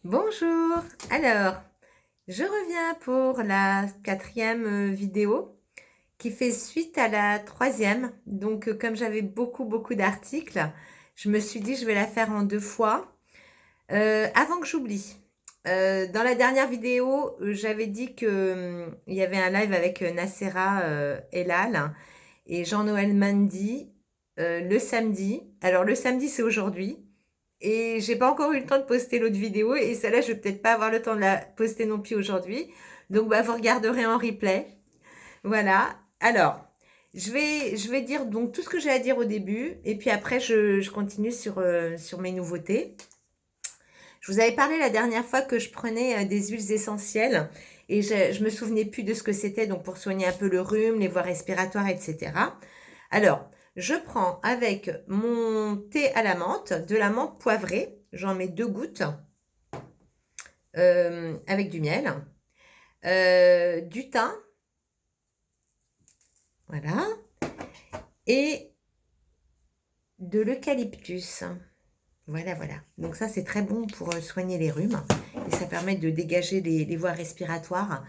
Bonjour. Alors, je reviens pour la quatrième vidéo qui fait suite à la troisième. Donc, comme j'avais beaucoup d'articles, je me suis dit je vais la faire en deux fois. Avant que j'oublie, dans la dernière vidéo, j'avais dit que il y avait un live avec Nacera Elal et Jean-Noël Mandy le samedi. Alors, le samedi, c'est aujourd'hui. Et j'ai pas encore eu le temps de poster l'autre vidéo et celle-là, je vais peut-être pas avoir le temps de la poster non plus aujourd'hui. Donc, bah, vous regarderez en replay. Voilà. Alors, je vais dire donc tout ce que j'ai à dire au début et puis après, je continue sur mes nouveautés. Je vous avais parlé la dernière fois que je prenais des huiles essentielles et je me souvenais plus de ce que c'était, donc pour soigner un peu le rhume, les voies respiratoires, etc. Alors, je prends avec mon thé à la menthe, de la menthe poivrée, j'en mets 2 gouttes avec du miel, du thym, voilà, et de l'eucalyptus. Voilà, voilà. Donc ça, c'est très bon pour soigner les rhumes et ça permet de dégager les voies respiratoires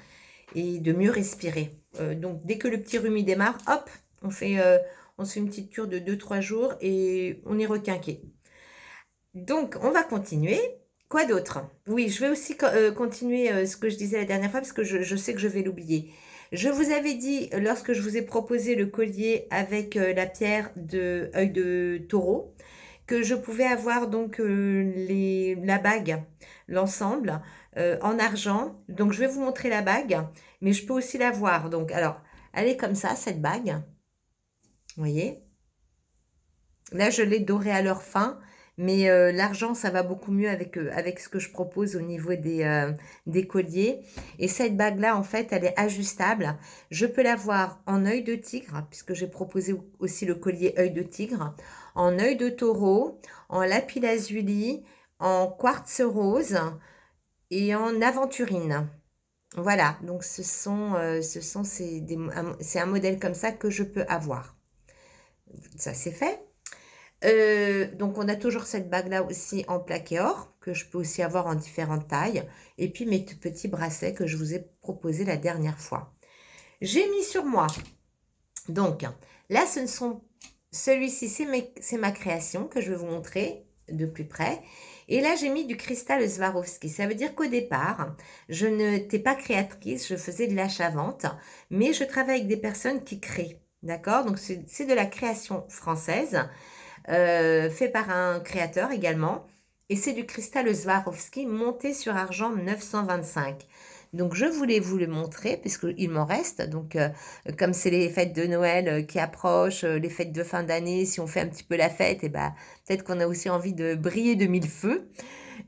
et de mieux respirer. Donc dès que le petit rhume démarre, hop, on se fait une petite cure de 2-3 jours et on est requinqué. Donc on va continuer. Quoi d'autre? Oui, je vais aussi continuer ce que je disais la dernière fois parce que je sais que je vais l'oublier. Je vous avais dit, lorsque je vous ai proposé le collier avec la pierre de œil de taureau, que je pouvais avoir donc la bague, l'ensemble, en argent. Donc je vais vous montrer la bague, mais je peux aussi la voir. Donc alors, elle est comme ça, cette bague. Vous voyez? Là, je l'ai dorée à l'or fin, mais l'argent, ça va beaucoup mieux avec ce que je propose au niveau des colliers. Et cette bague-là, en fait, elle est ajustable. Je peux l'avoir en œil de tigre, puisque j'ai proposé aussi le collier œil de tigre, en œil de taureau, en lapis-lazuli, en quartz rose et en aventurine. Voilà, donc c'est un modèle comme ça que je peux avoir. Ça, c'est fait. Donc on a toujours cette bague-là aussi en plaqué or, que je peux aussi avoir en différentes tailles. Et puis mes petits bracelets que je vous ai proposés la dernière fois. J'ai mis sur moi. Donc là, celui-ci, c'est ma création que je vais vous montrer de plus près. Et là, j'ai mis du cristal Swarovski. Ça veut dire qu'au départ, je n'étais pas créatrice, je faisais de l'achat-vente, mais je travaille avec des personnes qui créent. D'accord? Donc c'est de la création française. Fait par un créateur également. Et c'est du cristal Swarovski monté sur argent 925. Donc je voulais vous le montrer puisqu'il m'en reste. Donc comme c'est les fêtes de Noël qui approchent, les fêtes de fin d'année, si on fait un petit peu la fête, et ben, peut-être qu'on a aussi envie de briller de mille feux.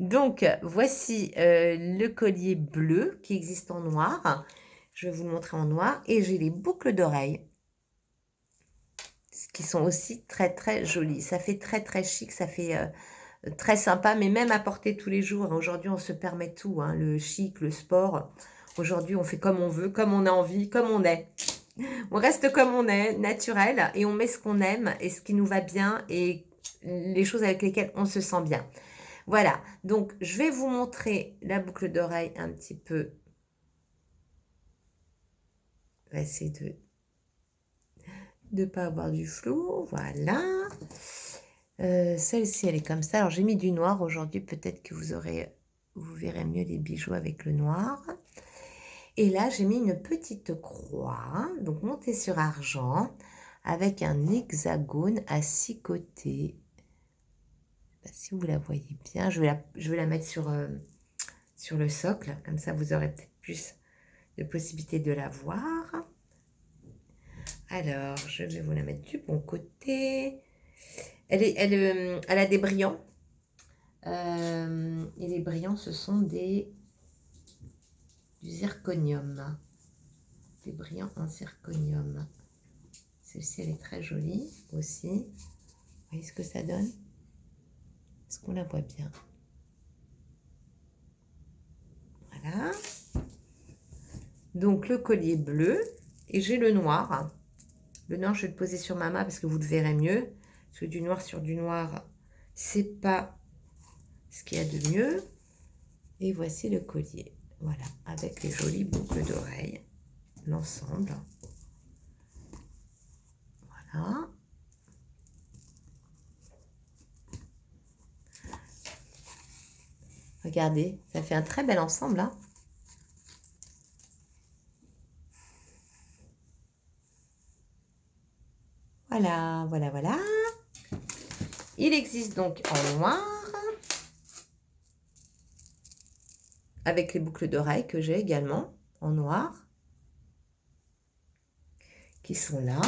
Donc voici le collier bleu qui existe en noir. Je vais vous le montrer en noir. Et j'ai les boucles d'oreilles qui sont aussi très jolies. Ça fait très chic, ça fait très sympa, mais même à porter tous les jours. Aujourd'hui, on se permet tout, hein, le chic, le sport. Aujourd'hui, on fait comme on veut, comme on a envie, comme on est. On reste comme on est, naturel, et on met ce qu'on aime et ce qui nous va bien et les choses avec lesquelles on se sent bien. Voilà, donc je vais vous montrer la boucle d'oreille un petit peu. On va essayer de ne pas avoir du flou. Voilà. Celle-ci, elle est comme ça. Alors, j'ai mis du noir aujourd'hui. Peut-être que vous verrez mieux les bijoux avec le noir. Et là, j'ai mis une petite croix, donc montée sur argent, avec un hexagone à 6 côtés. Si vous la voyez bien, je vais la mettre sur le socle. Comme ça, vous aurez peut-être plus de possibilités de la voir. Alors, je vais vous la mettre du bon côté. Elle a des brillants. Et les brillants, ce sont du zirconium. Des brillants en zirconium. Celle-ci, elle est très jolie aussi. Vous voyez ce que ça donne? Est-ce qu'on la voit bien? Voilà. Donc, le collier bleu. Et j'ai le noir. Le noir, je vais le poser sur ma main parce que vous le verrez mieux. Parce que du noir sur du noir, c'est pas ce qu'il y a de mieux. Et voici le collier. Voilà, avec les jolies boucles d'oreilles. L'ensemble. Voilà. Regardez, ça fait un très bel ensemble, hein. Voilà, voilà, voilà. Il existe donc en noir, avec les boucles d'oreilles que j'ai également en noir, qui sont là.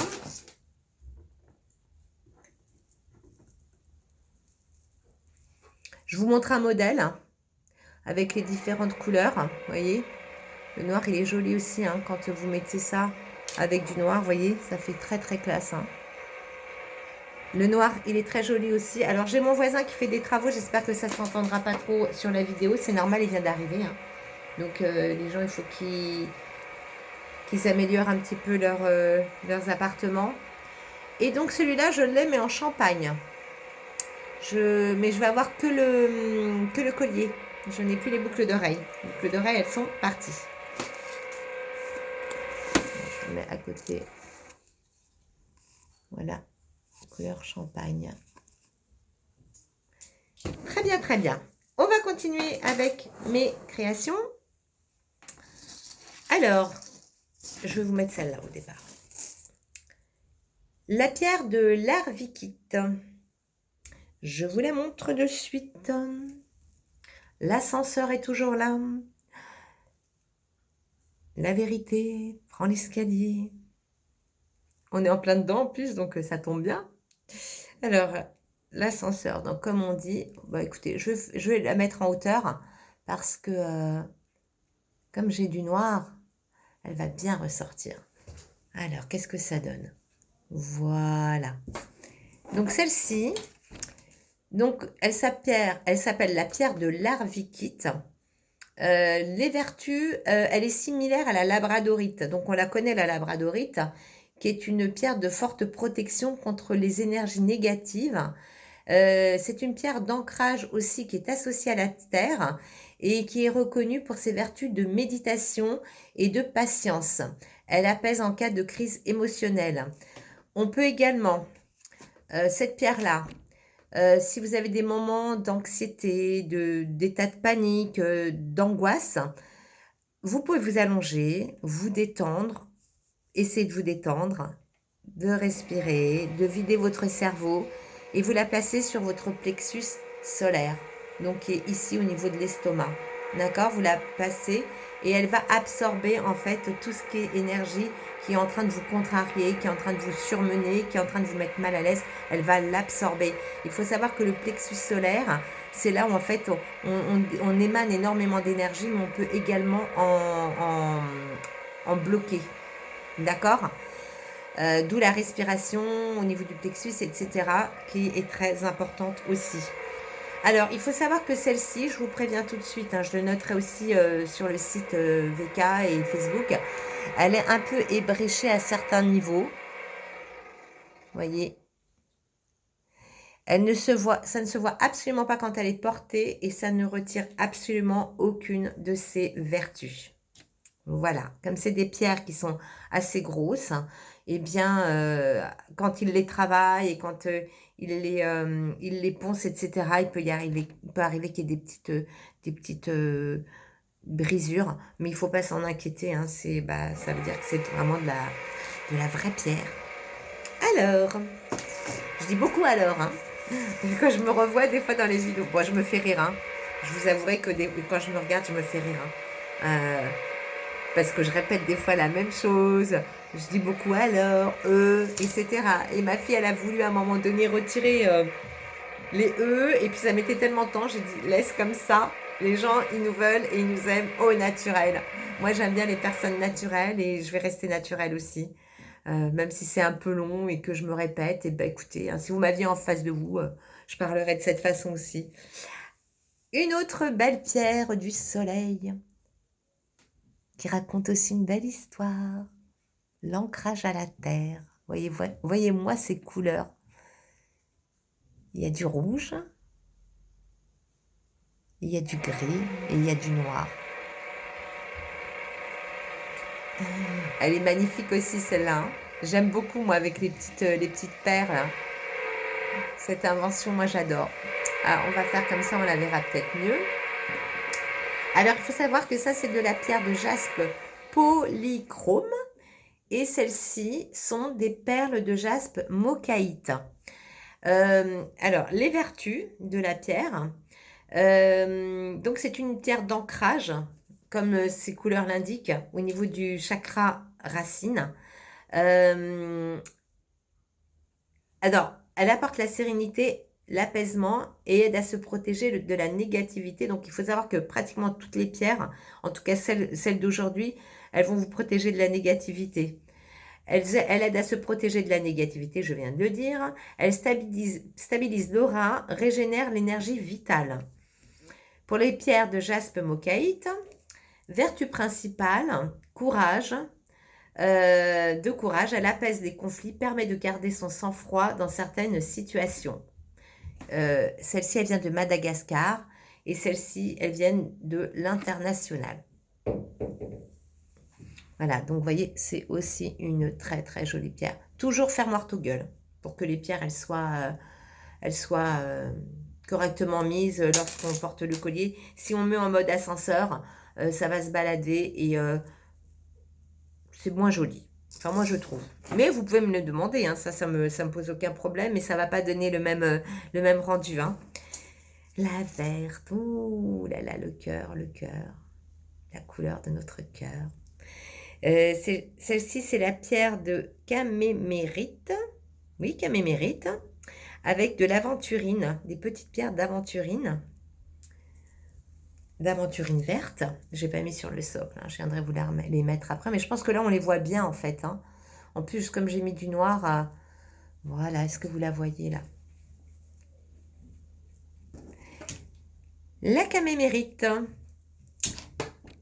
Je vous montre un modèle hein, avec les différentes couleurs, vous voyez. Le noir, il est joli aussi, hein, quand vous mettez ça avec du noir, vous voyez, ça fait très très classe. Hein. Le noir, il est très joli aussi. Alors, j'ai mon voisin qui fait des travaux, j'espère que ça ne s'entendra pas trop sur la vidéo. C'est normal, il vient d'arriver. Hein. Donc, les gens, il faut qu'ils améliorent un petit peu leurs appartements. Et donc, celui-là, je l'ai, mais en champagne. Mais je vais avoir que le collier. Je n'ai plus les boucles d'oreilles. Les boucles d'oreilles, elles sont parties. Je mets à côté. Voilà. Couleur champagne. Très bien, très bien. On va continuer avec mes créations. Alors, je vais vous mettre celle-là au départ. La pierre de l'Arvikite. Je vous la montre de suite. L'ascenseur est toujours là. La vérité prend l'escalier. On est en plein dedans en plus, donc ça tombe bien. Alors, l'ascenseur, donc comme on dit, bah écoutez, je vais la mettre en hauteur parce que comme j'ai du noir, elle va bien ressortir. Alors, qu'est-ce que ça donne? Voilà. Donc celle-ci, donc elle s'appelle la pierre de l'Arvikite. Les vertus, elle est similaire à la labradorite. Donc on la connaît, la labradorite, qui est une pierre de forte protection contre les énergies négatives. C'est une pierre d'ancrage aussi qui est associée à la terre et qui est reconnue pour ses vertus de méditation et de patience. Elle apaise en cas de crise émotionnelle. On peut également, cette pierre-là, si vous avez des moments d'anxiété, d'état de panique, d'angoisse, vous pouvez vous allonger, vous détendre, essayer de vous détendre, de respirer, de vider votre cerveau et vous la placez sur votre plexus solaire, donc qui est ici au niveau de l'estomac. D'accord? Vous la passez et elle va absorber en fait tout ce qui est énergie qui est en train de vous contrarier, qui est en train de vous surmener, qui est en train de vous mettre mal à l'aise. Elle va l'absorber. Il faut savoir que le plexus solaire, c'est là où en fait on émane énormément d'énergie, mais on peut également en bloquer. D'accord? D'où la respiration au niveau du plexus, etc., qui est très importante aussi. Alors, il faut savoir que celle-ci, je vous préviens tout de suite, hein, je le noterai aussi sur le site VK et Facebook, elle est un peu ébréchée à certains niveaux. Vous voyez, ça ne se voit absolument pas quand elle est portée et ça ne retire absolument aucune de ses vertus. Voilà, comme c'est des pierres qui sont assez grosses, eh bien, quand il les travaille et quand il les ponce, etc., il peut arriver qu'il y ait des petites brisures, mais il ne faut pas s'en inquiéter, hein, ça veut dire que c'est vraiment de la vraie pierre. Alors, je dis beaucoup alors, hein, quand je me revois des fois dans les vidéos, bon, je me fais rire, hein, je vous avouerai que quand je me regarde, je me fais rire, hein. Parce que je répète des fois la même chose, je dis beaucoup alors, etc. Et ma fille, elle a voulu à un moment donné retirer les et puis ça mettait tellement de temps, j'ai dit laisse comme ça, les gens, ils nous veulent et ils nous aiment au naturel. Moi, j'aime bien les personnes naturelles et je vais rester naturelle aussi. Même si c'est un peu long et que je me répète, et ben écoutez, hein, si vous m'aviez en face de vous, je parlerai de cette façon aussi. Une autre belle pierre du soleil qui raconte aussi une belle histoire. L'ancrage à la terre. Voyez-moi ces couleurs. Il y a du rouge, il y a du gris et il y a du noir. Elle est magnifique aussi celle-là. Hein. J'aime beaucoup moi avec les petites perles. Cette invention, moi j'adore. Alors on va faire comme ça, on la verra peut-être mieux. Alors il faut savoir que ça c'est de la pierre de jaspe polychrome. Et celles-ci sont des perles de jaspe mocaïte. Alors, les vertus de la pierre. Donc, c'est une pierre d'ancrage, comme ses couleurs l'indiquent, au niveau du chakra racine. Alors, elle apporte la sérénité, l'apaisement et aide à se protéger de la négativité. Donc, il faut savoir que pratiquement toutes les pierres, en tout cas celles d'aujourd'hui, elles vont vous protéger de la négativité. Elle aide à se protéger de la négativité, je viens de le dire. Elle stabilise l'aura, régénère l'énergie vitale. Pour les pierres de jaspe mocaïte, vertu principale, courage. De courage, elle apaise les conflits, permet de garder son sang-froid dans certaines situations. Celle-ci, elle vient de Madagascar et celle-ci, elle vient de l'international. Voilà, donc vous voyez, c'est aussi une très très jolie pierre. Toujours fermoir tout gueule pour que les pierres elles soient correctement mises lorsqu'on porte le collier. Si on met en mode ascenseur, ça va se balader et c'est moins joli. Enfin, moi je trouve. Mais vous pouvez me le demander, hein, ça me pose aucun problème et ça ne va pas donner le même rendu. Hein. La verte, ouh là là, le cœur, la couleur de notre cœur. Celle-ci, c'est la pierre de camémérite. Oui, camémérite. Avec de l'aventurine, des petites pierres d'aventurine. D'aventurine verte. Je n'ai pas mis sur le socle. Hein. Je viendrai vous les mettre après. Mais je pense que là, on les voit bien, en fait. Hein. En plus, comme j'ai mis du noir, voilà, est-ce que vous la voyez, là? La camémérite.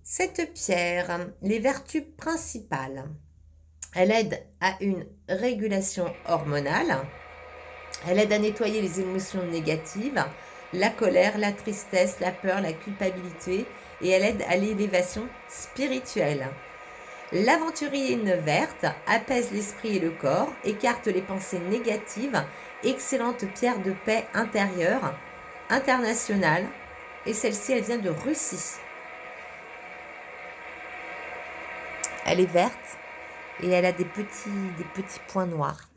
Cette pierre, les vertus principales. Elle aide à une régulation hormonale. Elle aide à nettoyer les émotions négatives, la colère, la tristesse, la peur, la culpabilité. Et elle aide à l'élévation spirituelle. L'aventurine verte apaise l'esprit et le corps, écarte les pensées négatives. Excellente pierre de paix intérieure, internationale. Et celle-ci, elle vient de Russie. Elle est verte et elle a des petits points noirs.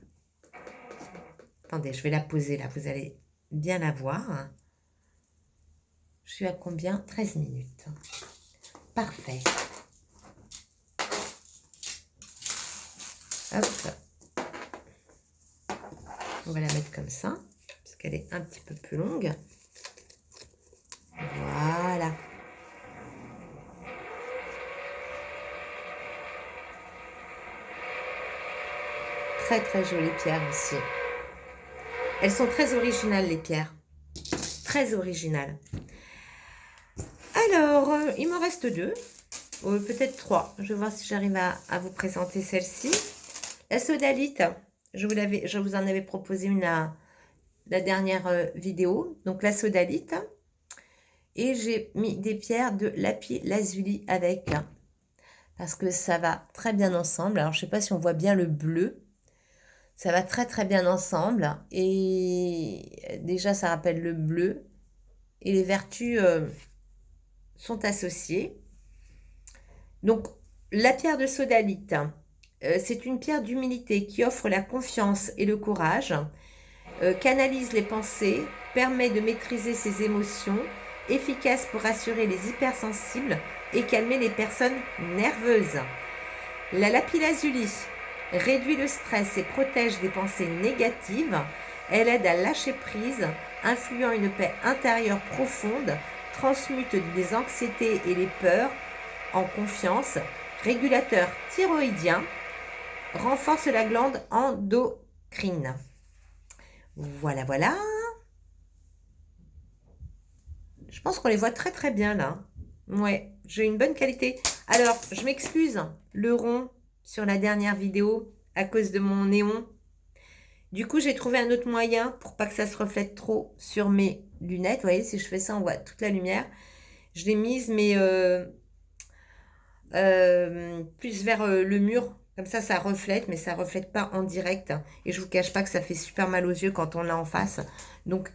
Attendez, je vais la poser là, vous allez bien la voir. Je suis à combien? 13 minutes. Parfait. Hop. On va la mettre comme ça, parce qu'elle est un petit peu plus longue. Voilà. Très très jolie pierre aussi. Elles sont très originales les pierres. Très originales. Alors, il m'en reste 2. Peut-être 3. Je vais voir si j'arrive à vous présenter celle-ci. La sodalite. Je vous en avais proposé une la dernière vidéo. Donc la sodalite. Et j'ai mis des pierres de lapis lazuli avec. Parce que ça va très bien ensemble. Alors, je ne sais pas si on voit bien le bleu. Ça va très très bien ensemble. Et déjà, ça rappelle le bleu. Et les vertus sont associées. Donc, la pierre de sodalite, c'est une pierre d'humilité qui offre la confiance et le courage, canalise les pensées, permet de maîtriser ses émotions, efficace pour rassurer les hypersensibles et calmer les personnes nerveuses. La lapis-lazuli réduit le stress et protège des pensées négatives. Elle aide à lâcher prise, influant une paix intérieure profonde, transmute les anxiétés et les peurs en confiance, régulateur thyroïdien, renforce la glande endocrine. Voilà, voilà. Je pense qu'on les voit très très bien là. Ouais, j'ai une bonne qualité. Alors, je m'excuse, le rond sur la dernière vidéo à cause de mon néon. Du coup, j'ai trouvé un autre moyen pour pas que ça se reflète trop sur mes lunettes. Vous voyez, si je fais ça, on voit toute la lumière. Je l'ai mise, mais plus vers le mur. Comme ça reflète, mais ça reflète pas en direct. Et je vous cache pas que ça fait super mal aux yeux quand on l'a en face. Donc,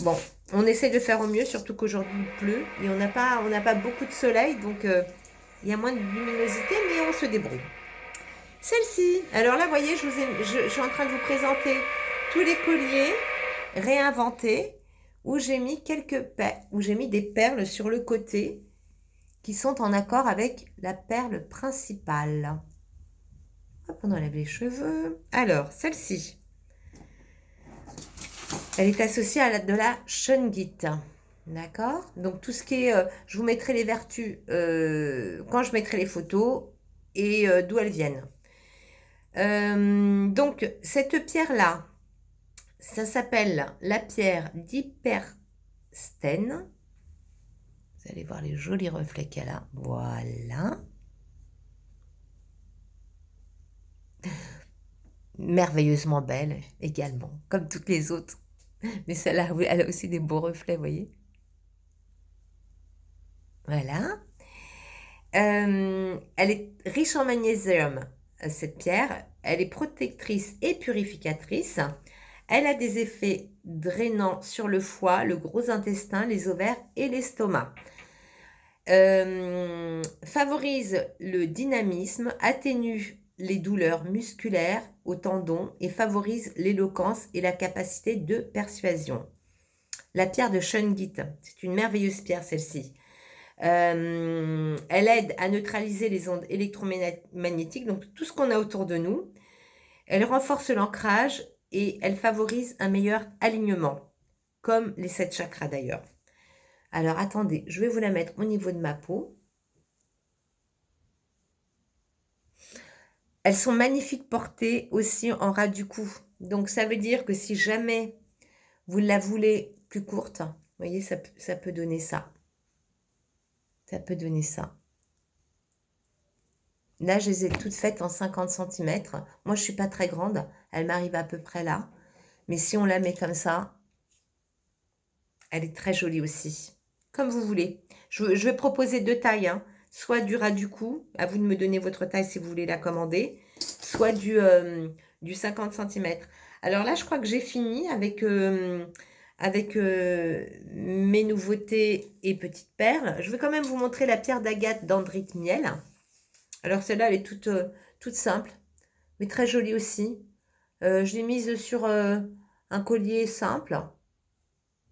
bon, on essaie de faire au mieux, surtout qu'aujourd'hui il pleut. Et on n'a pas beaucoup de soleil, donc il y a moins de luminosité, mais on se débrouille. Celle-ci, alors là, vous voyez, je suis en train de vous présenter tous les colliers réinventés où j'ai mis où j'ai mis des perles sur le côté qui sont en accord avec la perle principale. Hop, on enlève les cheveux. Alors, celle-ci, elle est associée à de la shungite. D'accord? Donc, tout ce qui est... je vous mettrai les vertus quand je mettrai les photos et d'où elles viennent. Donc, cette pierre-là, ça s'appelle la pierre d'Hyperstène. Vous allez voir les jolis reflets qu'elle a. Voilà. Merveilleusement belle également, comme toutes les autres. Mais celle-là, elle a aussi des beaux reflets, vous voyez. Voilà. Elle est riche en magnésium, cette pierre. Elle est protectrice et purificatrice. Elle a des effets drainants sur le foie, le gros intestin, les ovaires et l'estomac. Favorise le dynamisme, atténue les douleurs musculaires aux tendons et favorise l'éloquence et la capacité de persuasion. La pierre de shungite, c'est une merveilleuse pierre celle-ci. Elle aide à neutraliser les ondes électromagnétiques, donc tout ce qu'on a autour de nous. Elle renforce l'ancrage et elle favorise un meilleur alignement, comme les 7 chakras d'ailleurs. Alors attendez, je vais vous la mettre au niveau de ma peau. Elles sont magnifiques portées aussi en ras du cou. Donc ça veut dire que si jamais vous la voulez plus courte, vous voyez, ça peut donner ça. Ça peut donner ça. Là, je les ai toutes faites en 50 cm. Moi, je ne suis pas très grande. Elle m'arrive à peu près là. Mais si on la met comme ça, elle est très jolie aussi. Comme vous voulez. Je vais proposer 2 tailles. Hein. Soit du ras du cou. À vous de me donner votre taille si vous voulez la commander. Soit du 50 cm. Alors là, je crois que j'ai fini avec mes nouveautés et petites perles. Je vais quand même vous montrer la pierre d'agate d'Andrite Miel. Alors celle-là, elle est toute simple, mais très jolie aussi. Je l'ai mise sur un collier simple.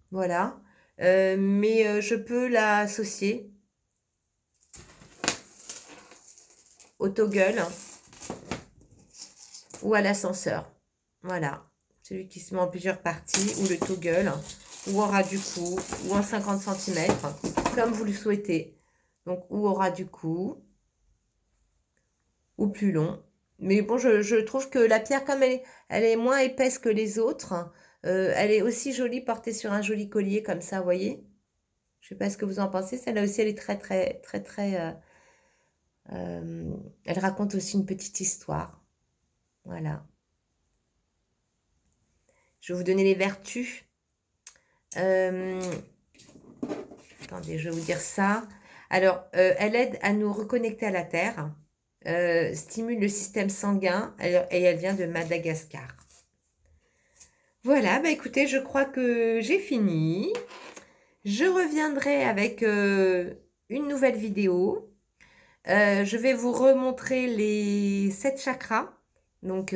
Voilà. Mais je peux l'associer au toggle ou à l'ascenseur. Voilà. Celui qui se met en plusieurs parties, ou le toggle, ou au ras du cou, ou en 50 cm, comme vous le souhaitez. Donc, ou au ras du cou, ou plus long. Mais bon, je trouve que la pierre, comme elle est moins épaisse que les autres, elle est aussi jolie portée sur un joli collier comme ça, vous voyez. Je ne sais pas ce que vous en pensez. Celle-là aussi, elle est très, très, très, très... elle raconte aussi une petite histoire. Voilà. Je vais vous donner les vertus. Attendez, je vais vous dire ça. Alors, elle aide à nous reconnecter à la Terre. Stimule le système sanguin et elle vient de Madagascar. Voilà, bah écoutez, je crois que j'ai fini. Je reviendrai avec une nouvelle vidéo. Je vais vous remontrer les 7 chakras. Donc,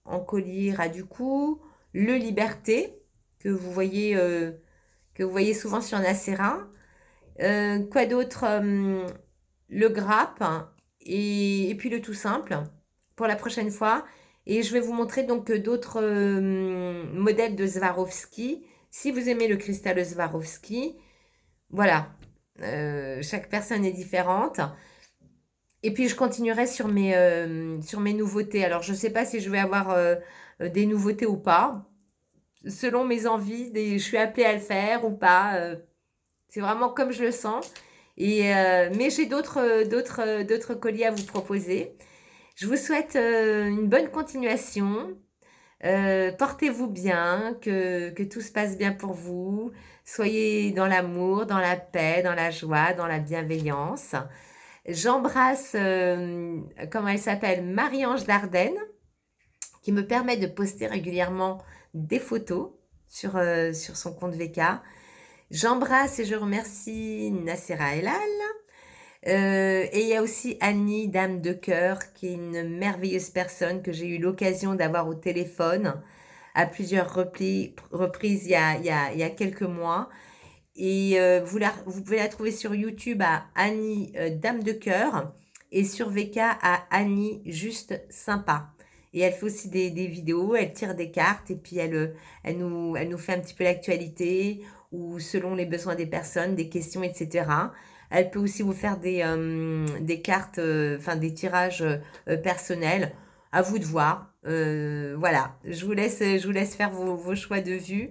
en collier ras du cou, le liberté, que vous voyez souvent sur Nacera. Quoi d'autre? Le grappe et puis le tout simple pour la prochaine fois. Et je vais vous montrer donc d'autres modèles de Swarovski. Si vous aimez le cristal Swarovski, voilà. Chaque personne est différente. Et puis, je continuerai sur mes nouveautés. Alors, je ne sais pas si je vais avoir des nouveautés ou pas. Selon mes envies, je suis appelée à le faire ou pas. C'est vraiment comme je le sens. Mais j'ai d'autres colliers à vous proposer. Je vous souhaite une bonne continuation. Portez-vous bien, que tout se passe bien pour vous. Soyez dans l'amour, dans la paix, dans la joie, dans la bienveillance. J'embrasse, comment elle s'appelle? Marie-Ange Dardenne, qui me permet de poster régulièrement des photos sur son compte VK. J'embrasse et je remercie Nassera Elal. Et il y a aussi Annie, dame de cœur, qui est une merveilleuse personne que j'ai eu l'occasion d'avoir au téléphone à plusieurs reprises il y a quelques mois. Et vous pouvez la trouver sur YouTube à Annie, dame de cœur, et sur VK à Annie, juste sympa. Et elle fait aussi des vidéos, elle tire des cartes et puis elle nous fait un petit peu l'actualité ou selon les besoins des personnes, des questions, etc. Elle peut aussi vous faire des cartes, enfin des tirages personnels. À vous de voir. Voilà, je vous laisse faire vos choix de vue.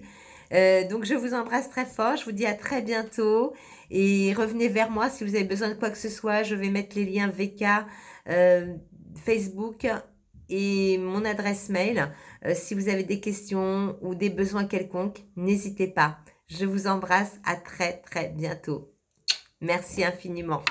Donc je vous embrasse très fort, je vous dis à très bientôt et revenez vers moi si vous avez besoin de quoi que ce soit. Je vais mettre les liens VK, Facebook et mon adresse mail. Si vous avez des questions ou des besoins quelconques, n'hésitez pas. Je vous embrasse, à très très bientôt. Merci infiniment.